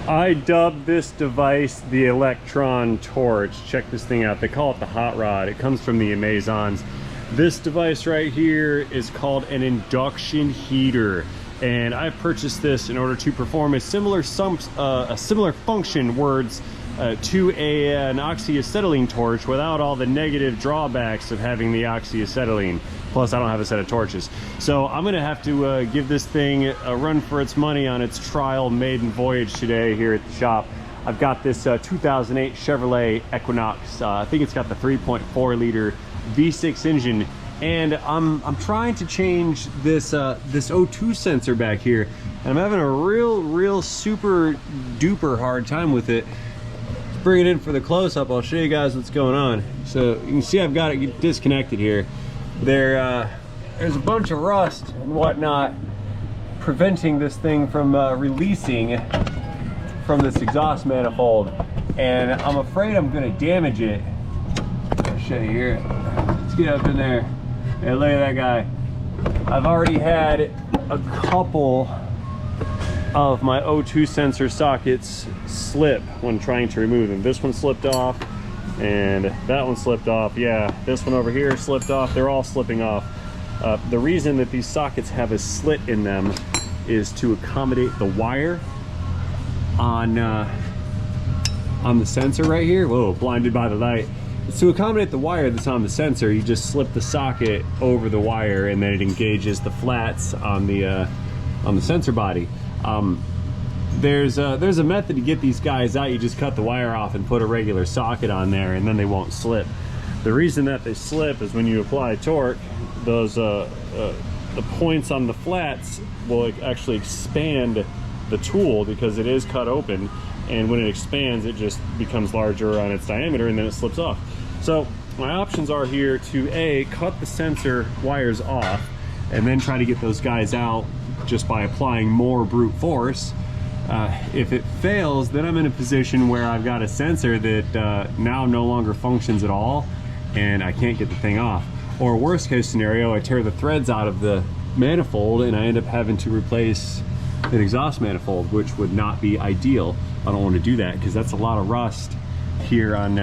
I dubbed this device the electron torch. Check this thing out. They call it the hot rod. It comes from the Amazons. This device right here is called an induction heater, and I purchased this in order to perform a similar function to an oxyacetylene torch without all the negative drawbacks of having the oxyacetylene. Plus, I don't have a set of torches. So I'm gonna have to give this thing a run for its money on its trial maiden voyage today here at the shop. I've got this 2008 Chevrolet Equinox. I think it's got the 3.4 liter V6 engine, and I'm trying to change this this O2 sensor back here, and I'm having a real super duper hard time with it. Let's bring it in for the close-up. I'll show you guys what's going on. So you can see I've got it disconnected here. There's a bunch of rust and whatnot preventing this thing from releasing from this exhaust manifold, and I'm afraid I'm going to damage it. I'll show you here. Let's get up in there. Hey, look at that guy. I've already had a couple of my O2 sensor sockets slip when trying to remove them. This one slipped off, and that one slipped off. Yeah, this one over here slipped off. They're all slipping off. The reason that these sockets have a slit in them is to accommodate the wire on the sensor right here. Whoa, blinded by the light. To accommodate the wire that's on the sensor, you just slip the socket over the wire, and then it engages the flats on the sensor body. There's a method to get these guys out. You just cut the wire off and put a regular socket on there, and then they won't slip. The reason that they slip is when you apply torque, those the points on the flats will actually expand the tool because it is cut open, and when it expands it just becomes larger on its diameter, and then it slips off. So my options are here to cut the sensor wires off and then try to get those guys out just by applying more brute force. If it fails, then I'm in a position where I've got a sensor that now no longer functions at all, and I can't get the thing off. Or worst case scenario, I tear the threads out of the manifold and I end up having to replace an exhaust manifold, which would not be ideal. I don't want to do that because that's a lot of rust here on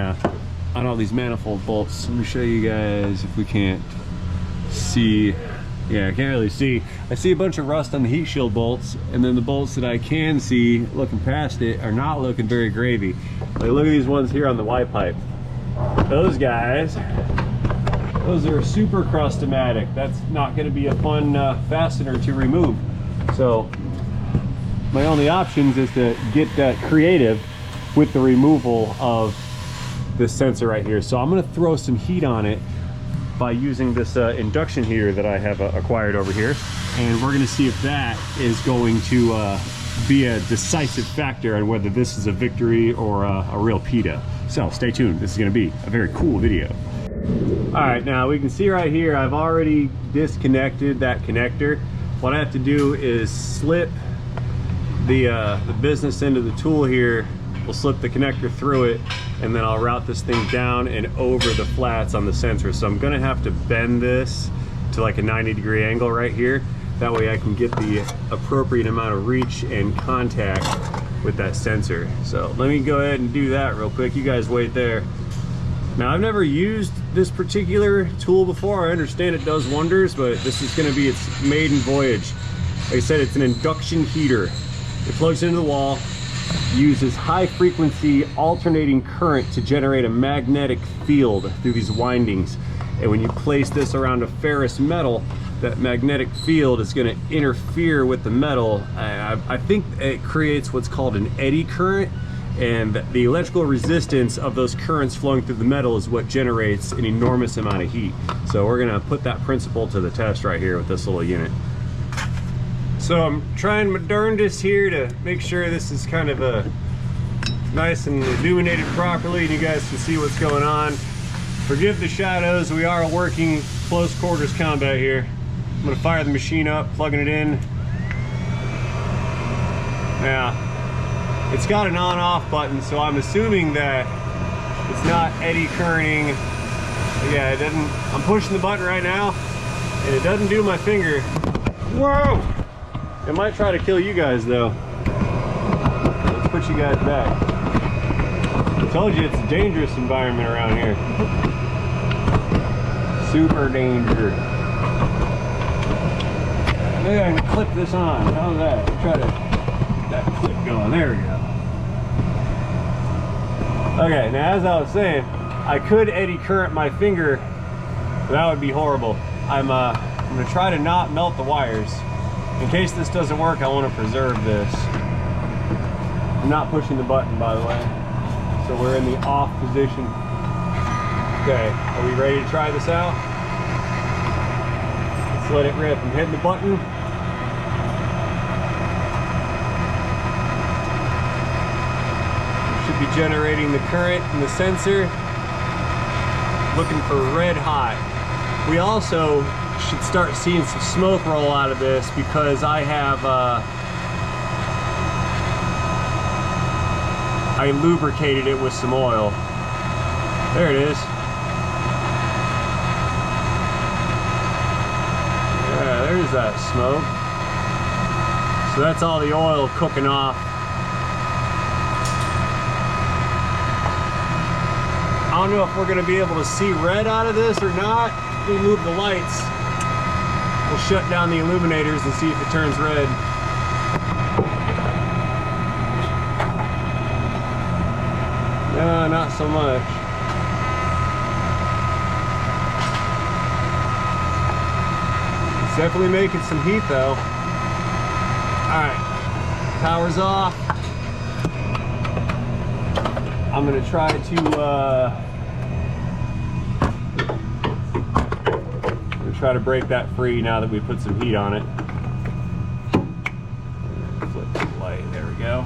all these manifold bolts. Let me show you guys if we can't see. Yeah, I can't really see. I see a bunch of rust on the heat shield bolts, and then the bolts that I can see looking past it are not looking very gravy. Like, look at these ones here on the Y pipe. Those guys, those are super crust-o-matic. That's not going to be a fun fastener to remove. So my only options is to get creative with the removal of this sensor right here. So I'm going to throw some heat on it by using this induction heater that I have acquired over here, and we're going to see if that is going to be a decisive factor on whether this is a victory or a real PETA. So stay tuned. This is going to be a very cool video. All right, now we can see right here I've already disconnected that connector. What I have to do is slip the business end of the tool here. We'll slip the connector through it, and then I'll route this thing down and over the flats on the sensor. So I'm gonna have to bend this to like a 90-degree angle right here. That way I can get the appropriate amount of reach and contact with that sensor. So let me go ahead and do that real quick. You guys wait there. Now, I've never used this particular tool before. I understand it does wonders, but this is gonna be its maiden voyage. Like I said, it's an induction heater. It plugs into the wall, uses high frequency alternating current to generate a magnetic field through these windings. And when you place this around a ferrous metal, that magnetic field is going to interfere with the metal. I think it creates what's called an eddy current, and the electrical resistance of those currents flowing through the metal is what generates an enormous amount of heat. So we're going to put that principle to the test right here with this little unit. So I'm trying my darndest here to make sure this is kind of nice and illuminated properly and you guys can see what's going on. Forgive the shadows, we are working close quarters combat here. I'm gonna fire the machine up, plugging it in. Now, it's got an on-off button, so I'm assuming that it's not eddy currenting. Yeah, it doesn't. I'm pushing the button right now, and it doesn't do my finger. Whoa! It might try to kill you guys though. put you guys back. I told you it's a dangerous environment around here. Super danger. Maybe I can clip this on. How's that? Try to get that clip going. There we go. Okay, now as I was saying, I could eddy current my finger, but that would be horrible. I'm gonna try to not melt the wires. In case this doesn't work, I want to preserve this. I'm not pushing the button, by the way. So we're in the off position. Okay, are we ready to try this out? Let's let it rip. I'm hitting the button. Should be generating the current in the sensor. Looking for red hot. We also should start seeing some smoke roll out of this because I have I lubricated it with some oil. There it is. Yeah, there's that smoke. So that's all the oil cooking off. I don't know if we're going to be able to see red out of this or not. If we move the lights, we'll shut down the illuminators and see if it turns red. No, not so much. It's definitely making some heat though. Alright, power's off. I'm going to try to break that free now that we put some heat on it. Flip the light, there we go.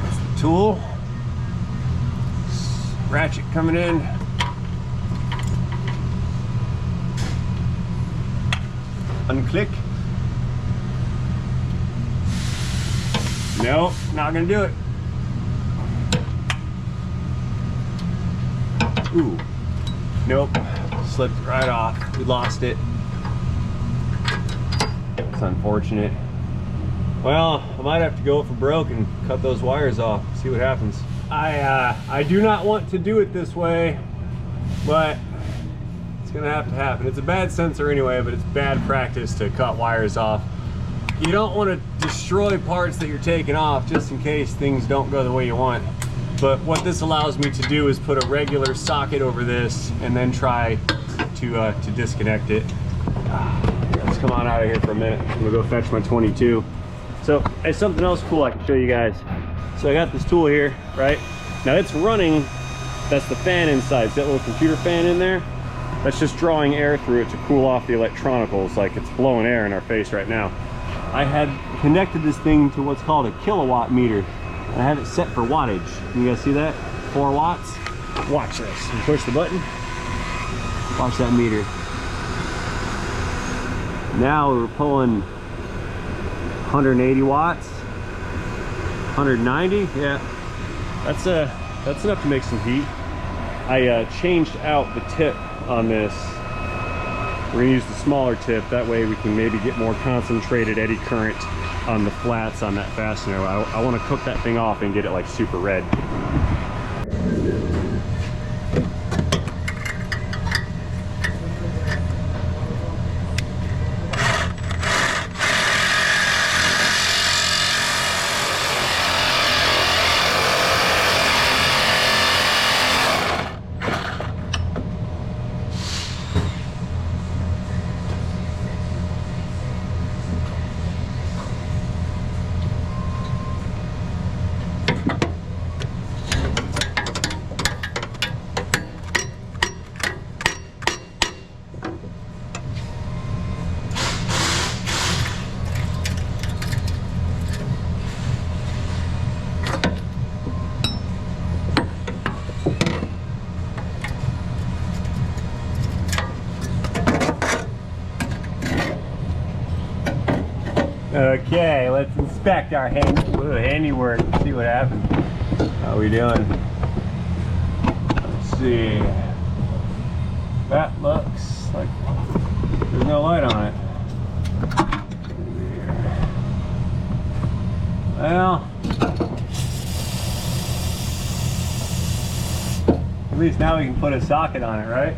That's the tool. Ratchet coming in. Unclick. Nope, not gonna do it. Ooh, nope, slipped right off. We lost it. It's unfortunate. Well, I might have to go for broke and cut those wires off, see what happens. I do not want to do it this way, but it's gonna have to happen. It's a bad sensor anyway, but it's bad practice to cut wires off. You don't want to destroy parts that you're taking off just in case things don't go the way you want. But what this allows me to do is put a regular socket over this and then try to disconnect it. Let's come on out of here for a minute. I'm gonna go fetch my 22. So it's something else cool I can show you guys. So I got this tool here, right? Now it's running, that's the fan inside. See that little computer fan in there? That's just drawing air through it to cool off the electronicals, like it's blowing air in our face right now. I had connected this thing to what's called a kilowatt meter. I have it set for wattage. You guys see that? 4 watts. Watch this. You push the button. Watch that meter. Now we're pulling 180 watts. 190. Yeah. That's enough to make some heat. I changed out the tip on this. We're gonna use the smaller tip, that way we can maybe get more concentrated eddy current on the flats on that fastener. I want to cook that thing off and get it like super red. Okay, let's inspect our handiwork, see what happens. How are we doing? see. That looks like there's no light on it. Well, at least now we can put a socket on it, right?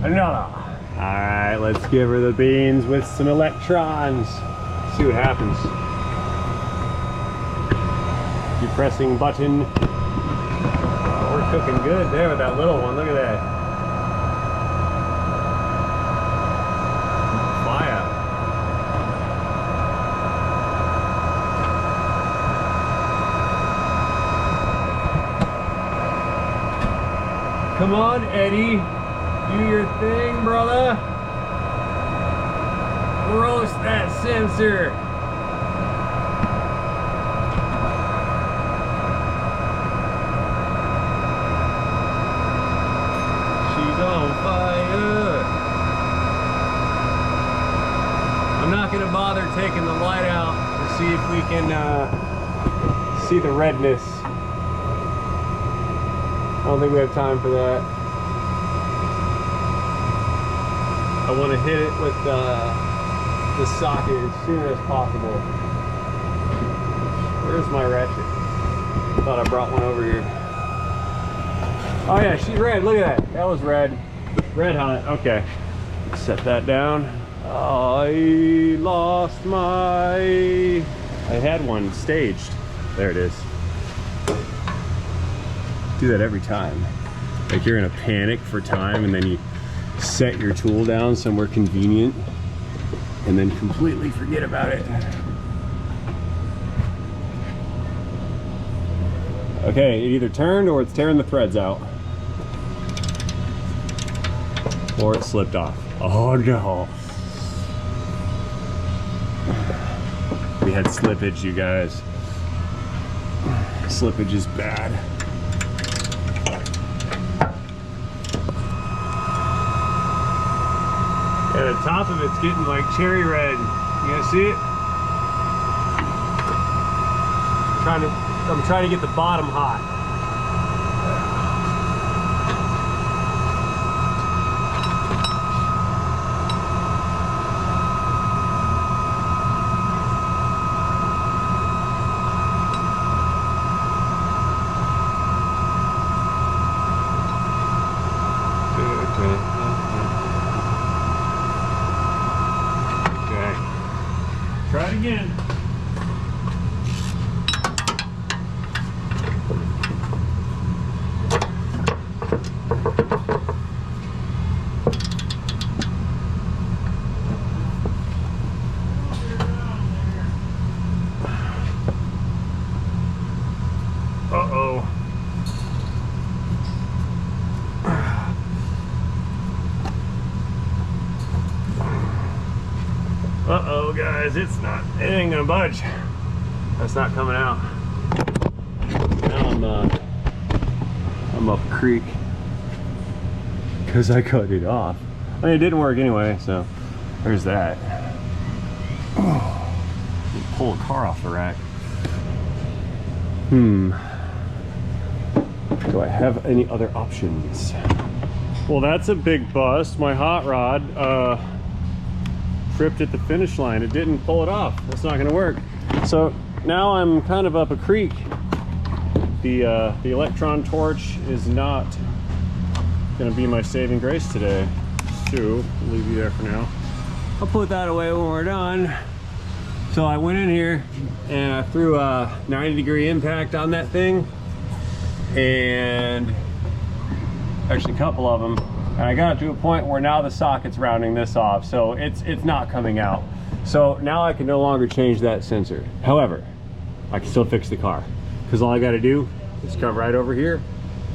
No. Alright, let's give her the beans with some electrons. See what happens. Keep pressing button. Oh, we're cooking good there with that little one. Look at that. Fire. Come on, Eddie. Do your thing, brother. Roast that sensor. She's on fire. I'm not going to bother taking the light out to see if we can see the redness. I don't think we have time for that. I want to hit it with the socket as soon as possible. Where's my ratchet? Thought I brought one over here. Oh yeah, she's red. Look at that. That was red. Red hot. Okay. Set that down. I lost my... I had one staged. There it is. Do that every time. Like you're in a panic for time and then you set your tool down somewhere convenient and then completely forget about it. Okay, it either turned or it's tearing the threads out. Or it slipped off. Oh no. We had slippage, you guys. Slippage is bad. Yeah, the top of it's getting like cherry red. You guys see it? I'm trying to get the bottom hot. Try it again. Uh-oh. Uh-oh, guys, it ain't gonna budge. That's not coming out. Now I'm up creek because I cut it off. I mean, it didn't work anyway, so there's that. Oh, pull a car off the rack. Do I have any other options? Well, that's a big bust. My hot rod tripped at the finish line. It didn't pull it off. That's not gonna work. So now I'm kind of up a creek. The electron torch is not gonna be my saving grace today. So I'll leave you there for now. I'll put that away when we're done. So I went in here and I threw a 90-degree impact on that thing, and actually a couple of them. And I got it to a point where now the socket's rounding this off, so it's not coming out. So now I can no longer change that sensor. However, I can still fix the car, because all I got to do is come right over here,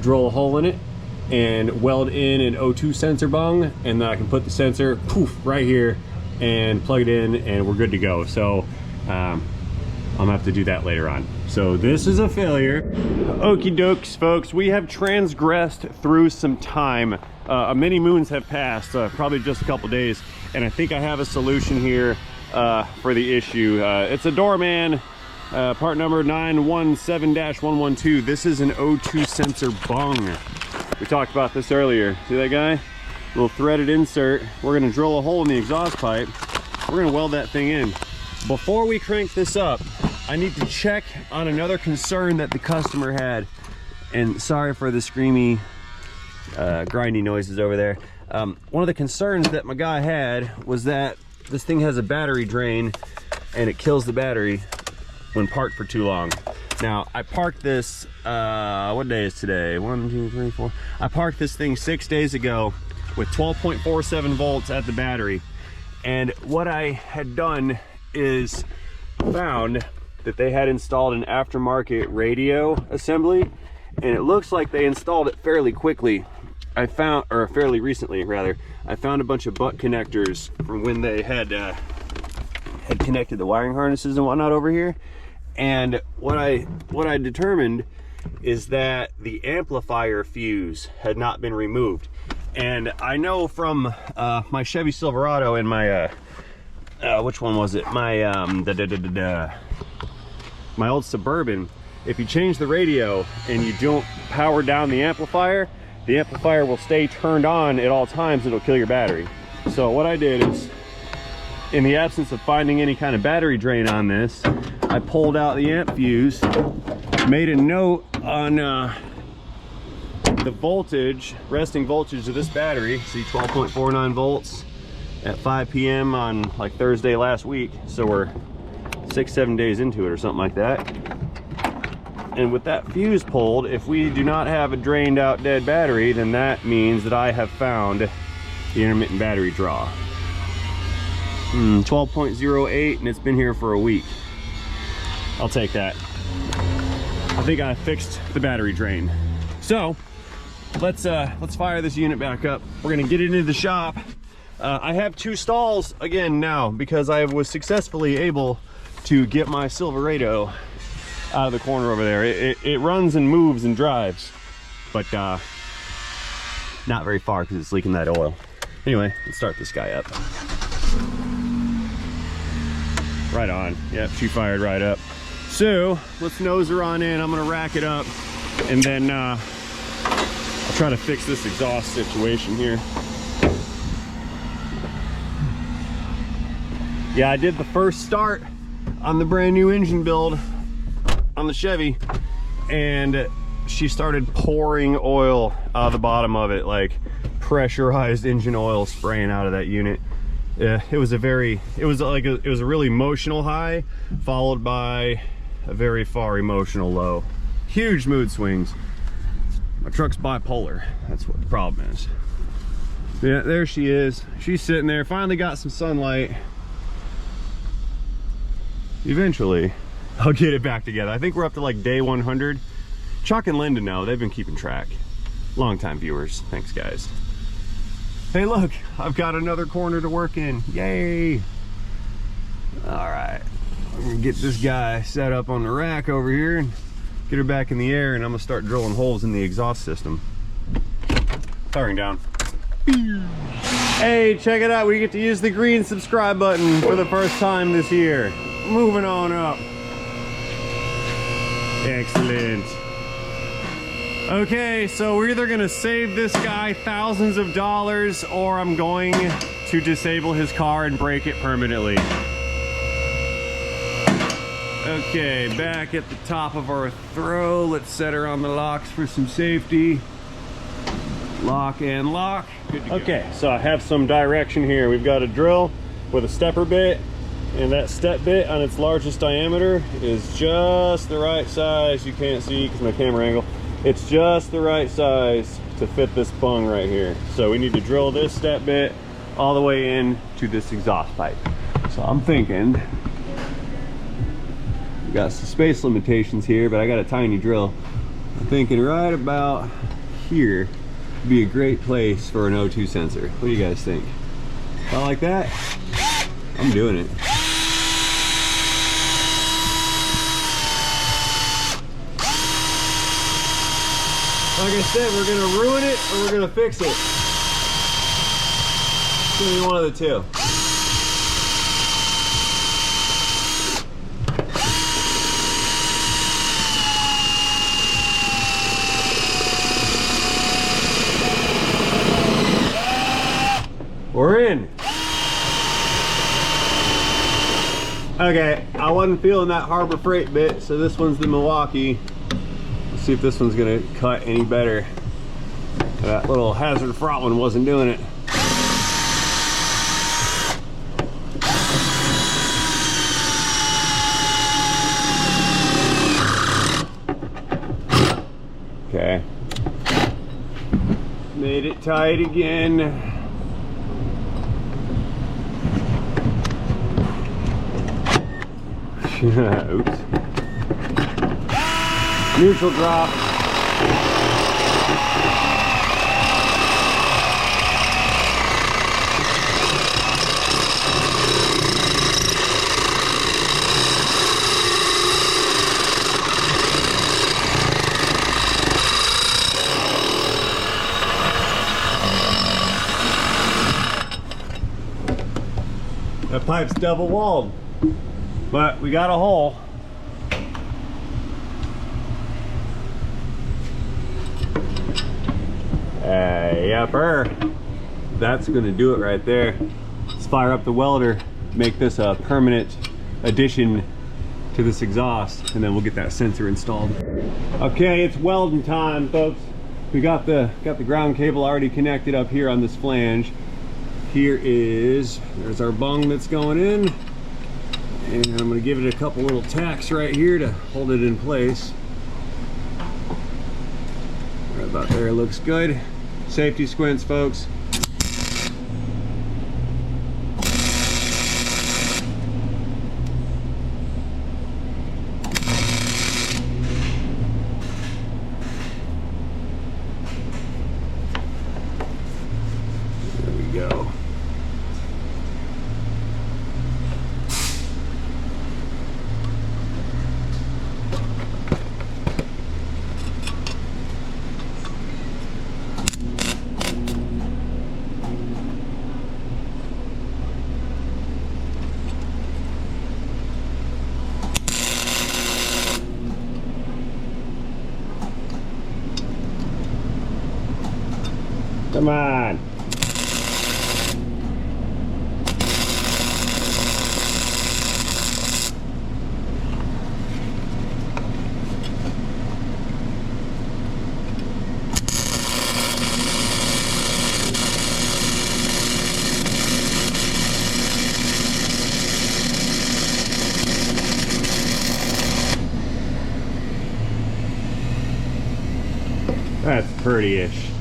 drill a hole in it, and weld in an O2 sensor bung, and then I can put the sensor poof right here and plug it in, and we're good to go. So I'm gonna have to do that later on. So this is a failure. Okie dokes, folks, we have transgressed through some time. Many moons have passed, probably just a couple days, and I think I have a solution here for the issue. It's a Doorman, part number 917-112. This is an O2 sensor bung. We talked about this earlier. See that guy? Little threaded insert. We're gonna drill a hole in the exhaust pipe. We're gonna weld that thing in. Before we crank this up, I need to check on another concern that the customer had. And sorry for the screamy, grindy noises over there. One of the concerns that my guy had was that this thing has a battery drain and it kills the battery when parked for too long. Now, I parked this, what day is today? 1, 2, 3, 4. I parked this thing 6 days ago with 12.47 volts at the battery. And what I had done is found that they had installed an aftermarket radio assembly, and it looks like they installed it fairly quickly. I found, or fairly recently rather, I found a bunch of butt connectors from when they had connected the wiring harnesses and whatnot over here. And what I determined is that the amplifier fuse had not been removed. And I know from my Chevy Silverado and my which one was it? My my old Suburban. If you change the radio and you don't power down the amplifier will stay turned on at all times. It'll kill your battery. So what I did is, in the absence of finding any kind of battery drain on this, I pulled out the amp fuse, made a note on the voltage, resting voltage of this battery. See, 12.49 volts at 5 p.m. on like Thursday last week. So we're 6-7 days into it or something like that. And with that fuse pulled, if we do not have a drained out dead battery, then that means that I have found the intermittent battery draw. 12.08, and it's been here for a week. I'll take that. I think I fixed the battery drain. So let's fire this unit back up. We're gonna get it into the shop. I have 2 stalls again now because I was successfully able to get my Silverado out of the corner over there. It runs and moves and drives, but not very far because it's leaking that oil. Anyway, let's start this guy up. Right on. Yep, she fired right up. So let's nose her on in. I'm gonna rack it up, and then I'll try to fix this exhaust situation here. Yeah, I did the first start on the brand new engine build on the Chevy, and she started pouring oil out of the bottom of it, like pressurized engine oil spraying out of that unit. It was a really emotional high followed by a very far emotional low. Huge mood swings. My truck's bipolar. That's what the problem is. Yeah, there she is. She's sitting there. Finally got some sunlight. Eventually I'll get it back together. I think we're up to like day 100. Chuck and Linda know. They've been keeping track. Long-time viewers. Thanks, guys. Hey, look, I've got another corner to work in. Yay! All right, I'm gonna get this guy set up on the rack over here and get her back in the air, and I'm gonna start drilling holes in the exhaust system. Firing down. Hey, check it out. We get to use the green subscribe button for the first time this year. Moving on up. Excellent. Okay, so we're either gonna save this guy thousands of dollars, or I'm going to disable his car and break it permanently. Okay, back at the top of our throw. Let's set her on the locks for some safety. Lock and lock. Good to go. Okay, so I have some direction here. We've got a drill with a stepper bit, and that step bit on its largest diameter is just the right size. You can't see because my camera angle. It's just the right size to fit this bung right here. So we need to drill this step bit all the way in to this exhaust pipe. So I'm thinking, we've got some space limitations here, but I got a tiny drill. I'm thinking right about here would be a great place for an O2 sensor. What do you guys think? About like that? I'm doing it. Like I said, we're gonna ruin it or we're gonna fix it. It's gonna be one of the two. Okay, I wasn't feeling that Harbor Freight bit, so this one's the Milwaukee. Let's see if this one's gonna cut any better. That little Hazard Fraught one wasn't doing it. Okay. Made it tight again. Oops. Neutral drop. That pipe's double walled, but we got a hole. Yepper. That's gonna do it right there. Let's fire up the welder, make this a permanent addition to this exhaust, and then we'll get that sensor installed. Okay, it's welding time, folks. We got the ground cable already connected up here on this flange. There's our bung that's going in, and I'm going to give it a couple little tacks right here to hold it in place. Right about there, looks good. Safety squints, folks. There we go. Come on. That's pretty-ish.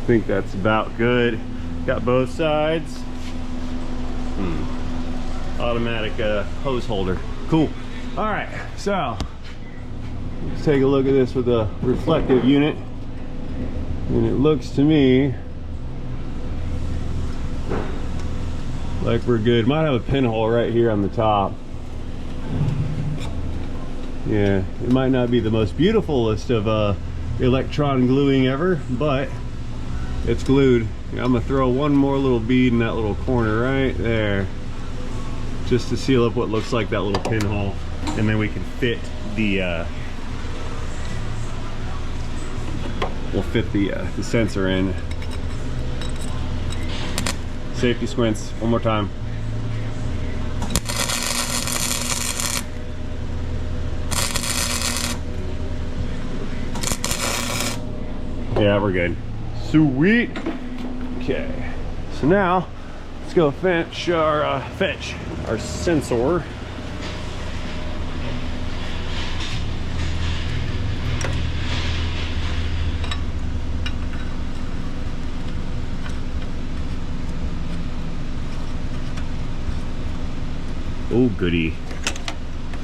I think that's about good. Got both sides. Automatic hose holder. Cool. All right, so let's take a look at this with a reflective unit. And it looks to me like we're good. Might have a pinhole right here on the top. Yeah, it might not be the most beautifulest of electron gluing ever, but it's glued. I'm gonna throw one more little bead in that little corner right there, just to seal up what looks like that little pinhole, and then we can fit the we'll fit the sensor in. Safety squints one more time. Yeah, we're good. Sweet. Okay, so now let's go fetch our sensor. Oh goody.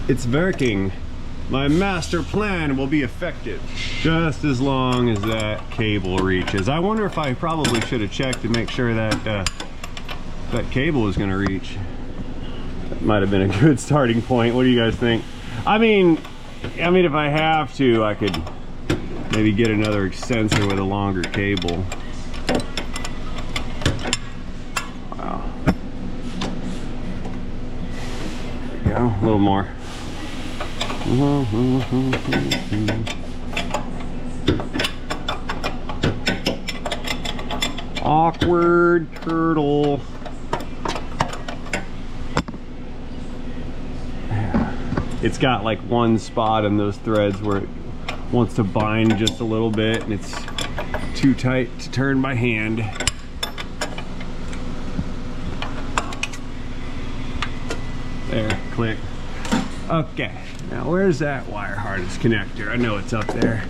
It's working. My master plan will be effective just as long as that cable reaches. I wonder if I probably should have checked to make sure that that cable was going to reach. That might have been a good starting point. What do you guys think? I mean, if I have to, I could maybe get another sensor with a longer cable. Wow. There we go. A little more. Awkward turtle. It's got like one spot in those threads where it wants to bind just a little bit and it's too tight to turn by hand. There, click. Okay, now where's that wire harness connector? I know it's up there.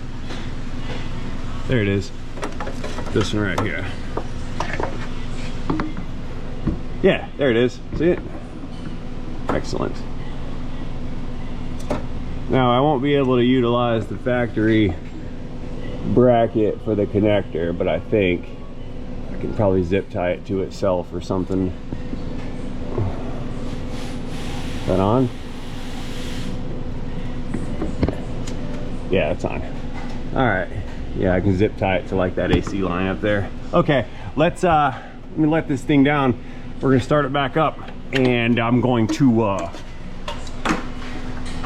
There it is. This one right here. Yeah, there it is. See it? Excellent. Now I won't be able to utilize the factory bracket for the connector, but I think I can probably zip tie it to itself or something. Is that on? Yeah, it's on. All right. Yeah, I can zip tie it to like that AC line up there. Okay, let me let this thing down. We're gonna start it back up, and I'm going to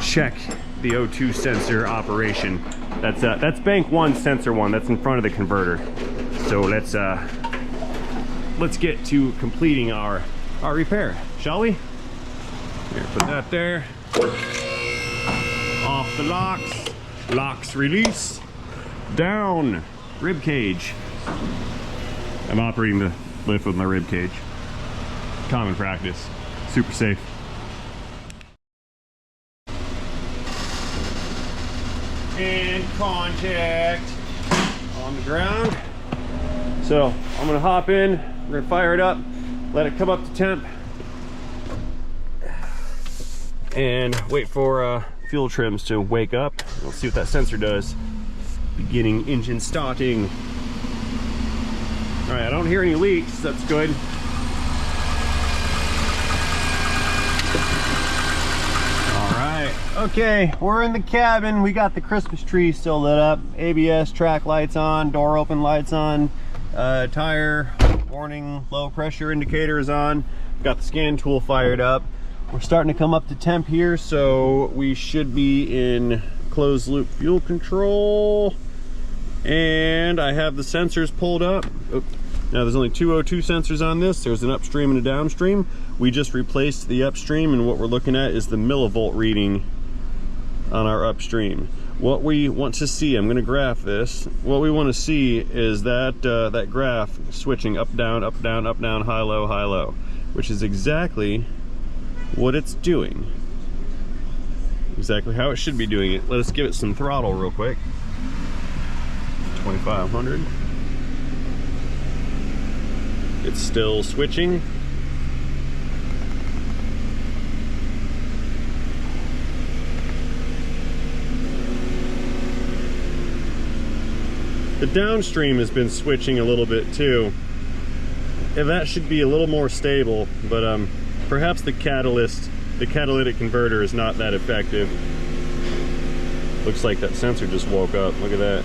check the O2 sensor operation. That's bank 1, sensor 1. That's in front of the converter. So let's get to completing our repair, shall we? Here, put that there. Off the locks. Locks release. Down. Rib cage. I'm operating the lift with my rib cage. Common practice. Super safe. And contact on the ground. So I'm gonna hop in, we're gonna fire it up, let it come up to temp, and wait for fuel trims to wake up. We'll see what that sensor does. Beginning engine starting. All right, I don't hear any leaks, that's good. Okay, we're in the cabin. We got the Christmas tree still lit up. ABS track lights on, door open lights on, tire warning low pressure indicator is on. Got the scan tool fired up. We're starting to come up to temp here, so we should be in closed loop fuel control. And I have the sensors pulled up. Oop. Now there's only two O2 sensors on this. There's an upstream and a downstream. We just replaced the upstream, and what we're looking at is the millivolt reading on our upstream. What we want to see, I'm going to graph this. What we want to see is that that graph switching up, down, high, low, which is exactly what it's doing. Exactly how it should be doing it. Let us give it some throttle real quick. 2500. It's still switching. The downstream has been switching a little bit too. And that should be a little more stable, but perhaps the catalytic converter is not that effective. Looks like that sensor just woke up. Look at that.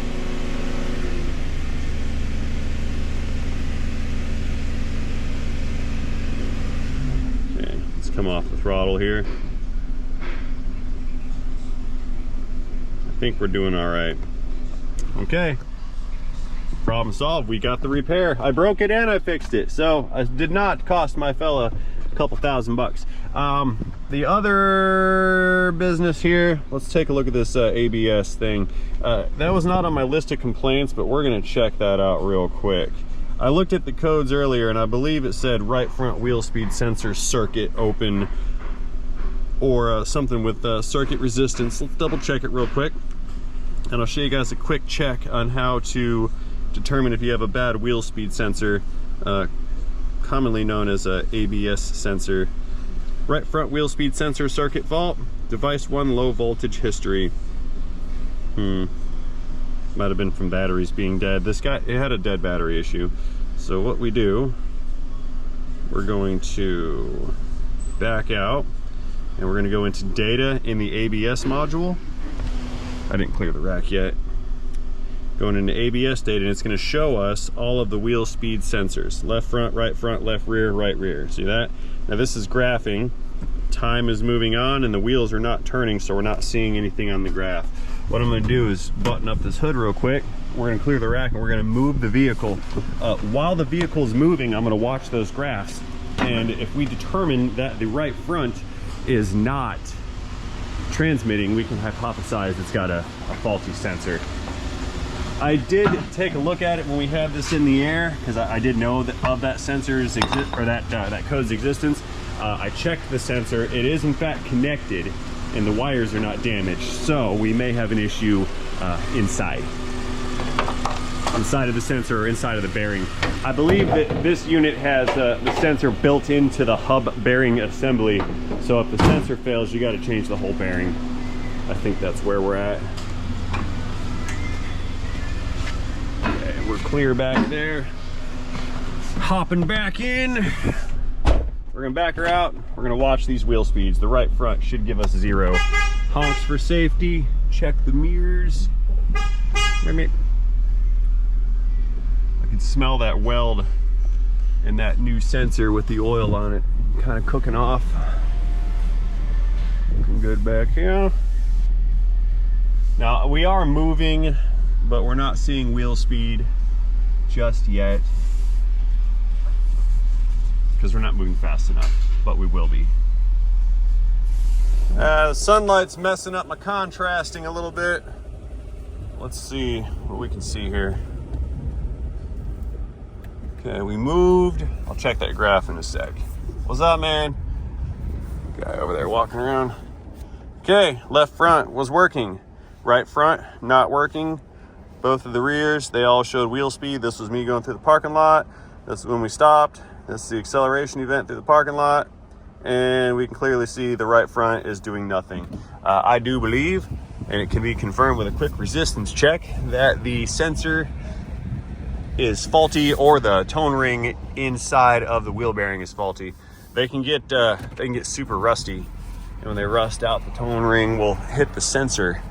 Okay, let's come off the throttle here. I think we're doing all right. Okay. Problem solved. We got the repair. I broke it and I fixed it, so it did not cost my fella a couple $1,000. The other business here, let's take a look at this ABS thing. That was not on my list of complaints, but we're going to check that out real quick. I looked at the codes earlier and I believe it said right front wheel speed sensor circuit open, or something with circuit resistance. Let's double check it real quick, and I'll show you guys a quick check on how to determine if you have a bad wheel speed sensor, commonly known as a ABS sensor. Right front wheel speed sensor circuit fault. Device 1 low voltage history. Might have been from batteries being dead. This guy, it had a dead battery issue. So what we do, we're going to back out and we're going to go into data in the ABS module. I didn't clear the rack yet. Going into ABS data, and it's going to show us all of the wheel speed sensors. Left front, left rear, right rear. See that? Now this is graphing. Time is moving on and the wheels are not turning, so we're not seeing anything on the graph. What I'm going to do is button up this hood real quick. We're going to clear the rack and we're going to move the vehicle. While the vehicle is moving, I'm going to watch those graphs. And if we determine that the right front is not transmitting, we can hypothesize it's got a faulty sensor. I did take a look at it when we had this in the air, because I did know that of that sensor's that code's existence. I checked the sensor. It is in fact connected and the wires are not damaged, so we may have an issue inside of the sensor or inside of the bearing. I believe that this unit has the sensor built into the hub bearing assembly, so if the sensor fails, you got to change the whole bearing. I think that's where we're at. Okay, we're clear back there. Hopping back in. We're gonna back her out. We're gonna watch these wheel speeds. The right front should give us 0. Honks for safety. Check the mirrors. I can smell that weld and that new sensor with the oil on it kind of cooking off. Looking good back here. Now we are moving, but we're not seeing wheel speed just yet, because we're not moving fast enough, but we will be. The sunlight's messing up my contrasting a little bit. Let's see what we can see here. Okay, we moved. I'll check that graph in a sec. What's up, man? Guy over there walking around. Okay, left front was working. Right front, not working. Both of the rears, they all showed wheel speed. This was me going through the parking lot. This is when we stopped. This is the acceleration event through the parking lot. And we can clearly see the right front is doing nothing. I do believe, and it can be confirmed with a quick resistance check, that the sensor is faulty or the tone ring inside of the wheel bearing is faulty. They can get super rusty, and when they rust out, the tone ring will hit the sensor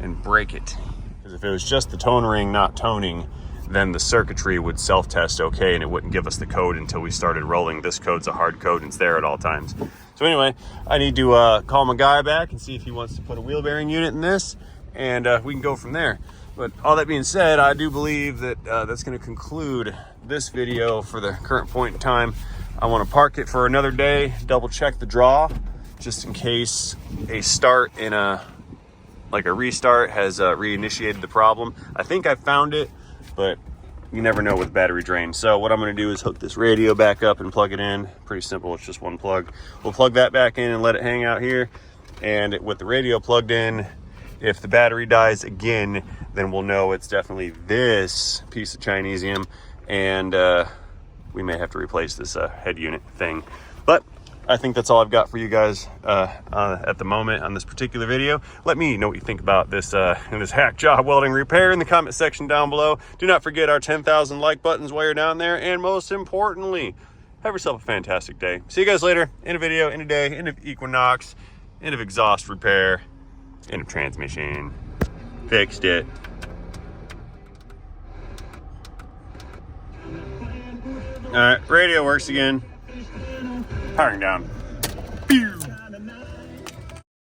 and break it. Because if it was just the tone ring not toning, then the circuitry would self-test okay and it wouldn't give us the code until we started rolling. This code's a hard code and it's there at all times. So anyway, I need to call my guy back and see if he wants to put a wheel bearing unit in this, and we can go from there. But all that being said, I do believe that that's going to conclude this video for the current point in time. I want to park it for another day, double check the draw, just in case a start in a restart has reinitiated the problem. I think I found it, but you never know with battery drain. So what I'm going to do is hook this radio back up and plug it in. Pretty simple, it's just one plug. We'll plug that back in and let it hang out here. And with the radio plugged in, if the battery dies again, then we'll know it's definitely this piece of Chinesium, and we may have to replace this head unit thing. But I think that's all I've got for you guys at the moment on this particular video. Let me know what you think about this this hack job welding repair in the comment section down below. Do not forget our 10,000 like buttons while you're down there, and most importantly, have yourself a fantastic day. See you guys later. End of video, end of day, end of Equinox, end of exhaust repair, end of transmission. Fixed it. All right, radio works again. Powering down. Pew!